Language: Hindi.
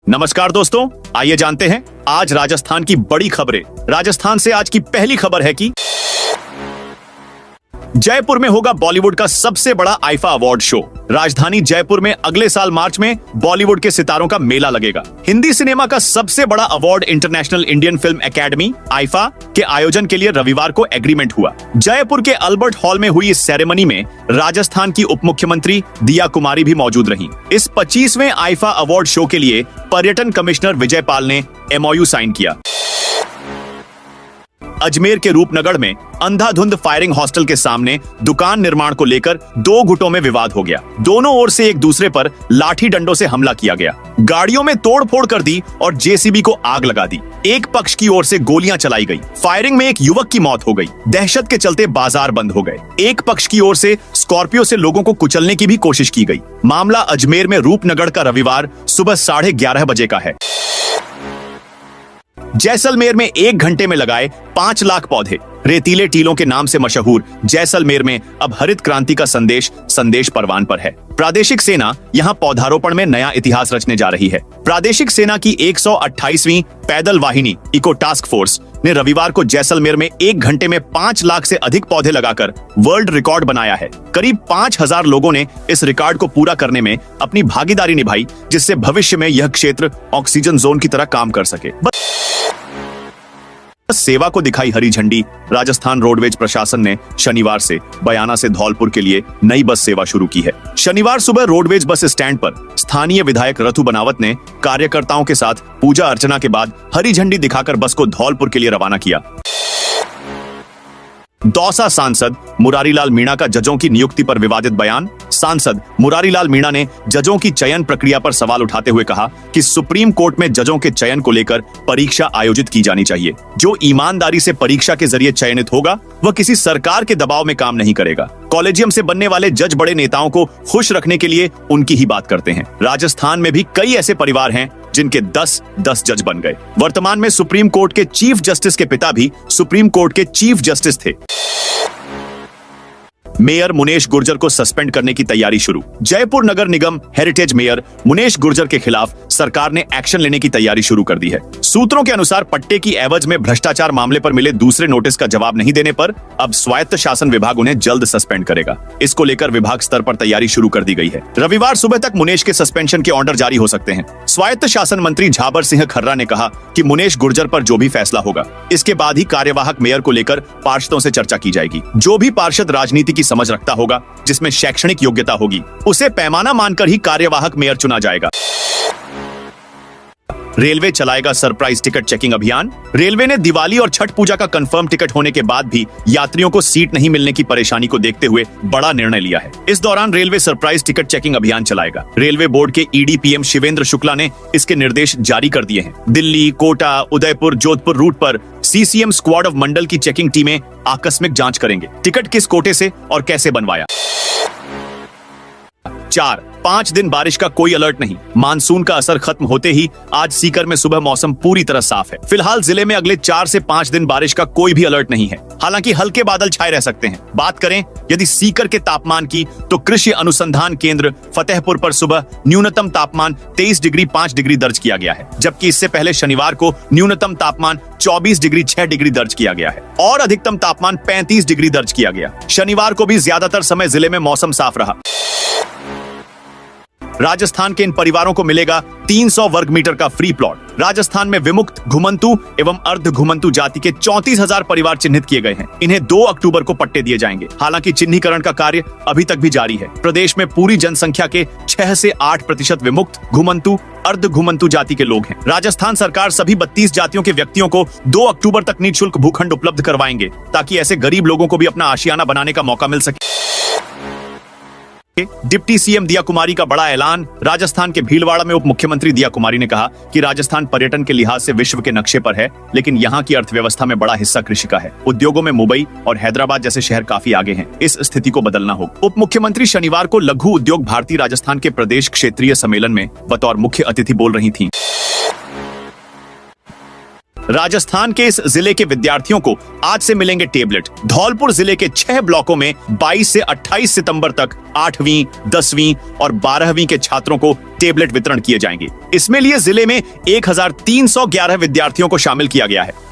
नमस्कार दोस्तों, आइए जानते हैं आज राजस्थान की बड़ी खबरें। राजस्थान से आज की पहली खबर है कि जयपुर में होगा बॉलीवुड का सबसे बड़ा आईफा अवार्ड शो। राजधानी जयपुर में अगले साल मार्च में बॉलीवुड के सितारों का मेला लगेगा। हिंदी सिनेमा का सबसे बड़ा award international Indian film academy IIFA के आयोजन के लिए रविवार को एग्रीमेंट हुआ। जयपुर के अल्बर्ट हॉल में हुई इस सेरेमनी में राजस्थान की उप मुख्यमंत्री दिया कुमारी भी मौजूद रहीं। इस 25वें आईफा अवार्ड शो के लिए पर्यटन कमिश्नर विजय पाल ने MOU साइन किया। अजमेर के रूपनगर में अंधाधुंध फायरिंग हॉस्टल के सामने दुकान निर्माण को लेकर दो गुटों में विवाद हो गया। दोनों ओर से एक दूसरे पर लाठी डंडों से हमला किया गया। गाड़ियों में तोड़फोड़ कर दी और JCB को आग लगा दी। एक पक्ष की ओर से गोलियां चलाई गई। फायरिंग में एक युवक की मौत हो गई। दहशत के चलते बाजार बंद हो गए। एक पक्ष की ओर से स्कॉर्पियो से लोगों को कुचलने की भी कोशिश की गई। मामला अजमेर में रूपनगर का रविवार सुबह 11:30 बजे का है। जैसलमेर में 1 घंटे में लगाए 5 लाख पौधे। रेतीले टीलों के नाम से मशहूर जैसलमेर में अब हरित क्रांति का संदेश परवान पर है। प्रादेशिक सेना यहां पौधारोपण में नया इतिहास रचने जा रही है। प्रादेशिक सेना की 128वीं पैदल वाहिनी इको टास्क फोर्स ने रविवार को जैसलमेर में 1 घंटे में 5 लाख से अधिक पौधे लगाकर वर्ल्ड रिकॉर्ड बनाया है। करीब 5000 लोगों ने इस रिकॉर्ड को पूरा करने में अपनी भागीदारी निभाई, जिससे भविष्य में यह क्षेत्र ऑक्सीजन जोन की तरह काम कर सके। सेवा को दिखाई हरी झंडी। राजस्थान रोडवेज प्रशासन ने शनिवार से बयाना से धौलपुर के लिए नई बस सेवा शुरू की है। शनिवार सुबह रोडवेज बस स्टैंड पर स्थानीय विधायक रतु बनावत ने कार्यकर्ताओं के साथ पूजा अर्चना के बाद हरी झंडी दिखाकर बस को धौलपुर के लिए रवाना किया। दौसा सांसद मुरारीलाल मीणा का जजों की नियुक्ति पर विवादित बयान। सांसद मुरारीलाल मीणा ने जजों की चयन प्रक्रिया पर सवाल उठाते हुए कहा कि सुप्रीम कोर्ट में जजों के चयन को लेकर परीक्षा आयोजित की जानी चाहिए। जो ईमानदारी से परीक्षा के जरिए चयनित होगा वह किसी सरकार के दबाव में काम नहीं करेगा। कॉलेजियम से बनने वाले जज बड़े नेताओं को खुश रखने के लिए उनकी ही बात करते हैं। राजस्थान में भी कई ऐसे परिवार हैं जिनके 10 जज बन गए। वर्तमान में सुप्रीम कोर्ट के चीफ जस्टिस के पिता भी सुप्रीम कोर्ट के चीफ जस्टिस थे। मेयर मुनेश गुर्जर को सस्पेंड करने की तैयारी शुरू। जयपुर नगर निगम हेरिटेज मेयर मुनेश गुर्जर के खिलाफ सरकार ने एक्शन लेने की तैयारी शुरू कर दी है। सूत्रों के अनुसार पट्टे की एवज में भ्रष्टाचार मामले पर मिले दूसरे नोटिस का जवाब नहीं देने पर अब स्वायत्त शासन विभाग उन्हें जल्द सस्पेंड करेगा। इसको लेकर विभाग स्तर पर तैयारी शुरू कर दी गई है। रविवार सुबह तक मुनेश के सस्पेंशन के ऑर्डर जारी हो सकते हैं। स्वायत्त शासन मंत्री झाबर सिंह खर्रा ने कहा कि मुनेश गुर्जर पर जो भी फैसला होगा इसके बाद ही कार्यवाहक मेयर को लेकर पार्षदों से चर्चा की जाएगी। जो भी पार्षद राजनीति की समझ रखता होगा, जिसमें शैक्षणिक योग्यता होगी, उसे पैमाना मानकर ही कार्यवाहक मेयर चुना जाएगा। रेलवे चलाएगा सरप्राइज टिकट चेकिंग अभियान। रेलवे ने दिवाली और छठ पूजा का कंफर्म टिकट होने के बाद भी यात्रियों को सीट नहीं मिलने की परेशानी को देखते हुए बड़ा निर्णय लिया है। इस दौरान रेलवे सरप्राइज टिकट चेकिंग अभियान चलाएगा। रेलवे बोर्ड के ED PM शिवेंद्र शुक्ला ने इसके निर्देश जारी कर दिए हैं। दिल्ली, कोटा, उदयपुर, जोधपुर रूट पर CCM स्क्वाड ऑफ मंडल की चेकिंग टीमें आकस्मिक जांच करेंगे। टिकट किस कोटे से और कैसे बनवाया। 4-5 दिन बारिश का कोई अलर्ट नहीं। मानसून का असर खत्म होते ही आज सीकर में सुबह मौसम पूरी तरह साफ है। फिलहाल जिले में अगले 4 से 5 दिन बारिश का कोई भी अलर्ट नहीं है। हालांकि हल्के बादल छाए रह सकते हैं। बात करें यदि सीकर के तापमान की, तो कृषि अनुसंधान केंद्र फतेहपुर पर सुबह न्यूनतम तापमान 23 डिग्री 5 डिग्री दर्ज किया गया है, जबकि इससे पहले शनिवार को न्यूनतम तापमान 24 डिग्री 6 डिग्री दर्ज किया गया है और अधिकतम तापमान 35 डिग्री दर्ज किया गया। शनिवार को भी ज्यादातर समय जिले में मौसम साफ रहा। राजस्थान के इन परिवारों को मिलेगा 300 वर्ग मीटर का फ्री प्लॉट। राजस्थान में विमुक्त घुमंतु एवं अर्ध घुमंतु जाति के 34,000 परिवार चिन्हित किए गए हैं। इन्हें 2 अक्टूबर को पट्टे दिए जाएंगे। हालांकि चिन्हीकरण का कार्य अभी तक भी जारी है। प्रदेश में पूरी जनसंख्या के 6 से 8% विमुक्त घुमंतु अर्ध घुमंतु जाति के लोग हैं। राजस्थान सरकार सभी 32 जातियों के व्यक्तियों को 2 अक्टूबर तक निःशुल्क भूखंड उपलब्ध करवाएंगे, ताकि ऐसे गरीब लोगों को भी अपना आशियाना बनाने का मौका मिल सके। डिप्टी CM दिया कुमारी का बड़ा ऐलान। राजस्थान के भीलवाड़ा में उप मुख्यमंत्री दिया कुमारी ने कहा कि राजस्थान पर्यटन के लिहाज से विश्व के नक्शे पर है, लेकिन यहाँ की अर्थव्यवस्था में बड़ा हिस्सा कृषि का है। उद्योगों में मुंबई और हैदराबाद जैसे शहर काफी आगे हैं। इस स्थिति को बदलना होगा। उप मुख्यमंत्री शनिवार को लघु उद्योग भारती राजस्थान के प्रदेश क्षेत्रीय सम्मेलन में बतौर मुख्य अतिथि बोल रही थीं। राजस्थान के इस जिले के विद्यार्थियों को आज से मिलेंगे टेबलेट। धौलपुर जिले के 6 ब्लॉकों में 22 से 28 सितंबर तक 8वीं, 10वीं और 12वीं के छात्रों को टेबलेट वितरण किए जाएंगे। इसमें लिए जिले में 1311 विद्यार्थियों को शामिल किया गया है।